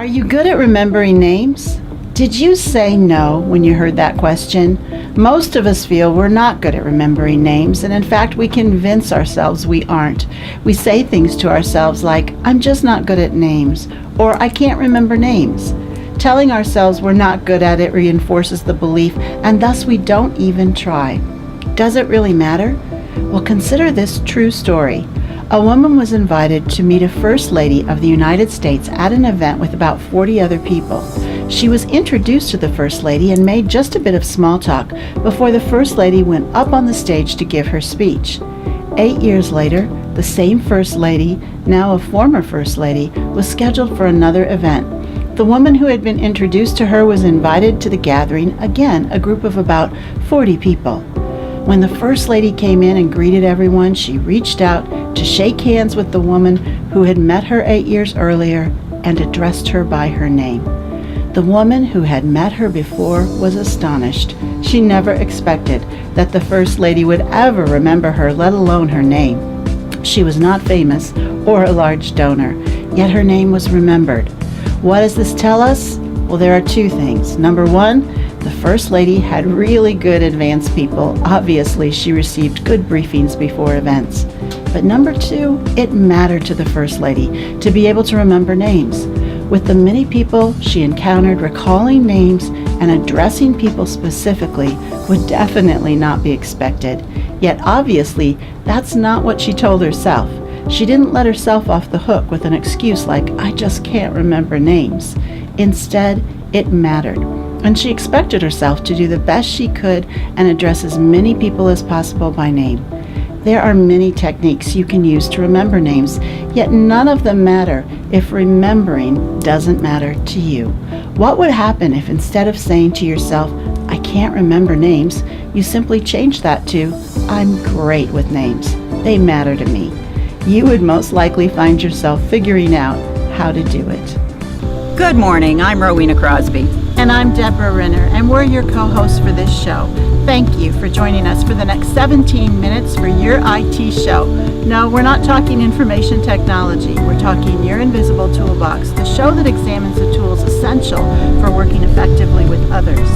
Are you good at remembering names? Did you say no when you heard that question? Most of us feel we're not good at remembering names, and in fact, we convince ourselves we aren't. We say things to ourselves like, I'm just not good at names, or I can't remember names. Telling ourselves we're not good at it reinforces the belief, and thus we don't even try. Does it really matter? Well, consider this true story. A woman was invited to meet a First Lady of the United States at an event with about 40 other people. She was introduced to the First Lady and made just a bit of small talk before the First Lady went up on the stage to give her speech. 8 years later, the same First Lady, now a former First Lady, was scheduled for another event. The woman who had been introduced to her was invited to the gathering, again a group of about 40 people. When the First Lady came in and greeted everyone, she reached out to shake hands with the woman who had met her 8 years earlier and addressed her by her name. The woman who had met her before was astonished. She never expected that the First Lady would ever remember her, let alone her name. She was not famous or a large donor, yet her name was remembered. What does this tell us? Well, there are two things. Number one, the First Lady had really good advance people. Obviously, she received good briefings before events. But number two, it mattered to the First Lady to be able to remember names. With the many people she encountered, recalling names and addressing people specifically would definitely not be expected. Yet obviously, that's not what she told herself. She didn't let herself off the hook with an excuse like, I just can't remember names. Instead, it mattered. And she expected herself to do the best she could and address as many people as possible by name. There are many techniques you can use to remember names, yet none of them matter if remembering doesn't matter to you. What would happen if instead of saying to yourself, I can't remember names, you simply change that to, I'm great with names. They matter to me. You would most likely find yourself figuring out how to do it. Good morning, I'm Rowena Crosby. And I'm Deborah Renner, and we're your co-hosts for this show. Thank you for joining us for the next 17 minutes for your IT show. No, we're not talking information technology. We're talking Your Invisible Toolbox, the show that examines the tools essential for working effectively with others.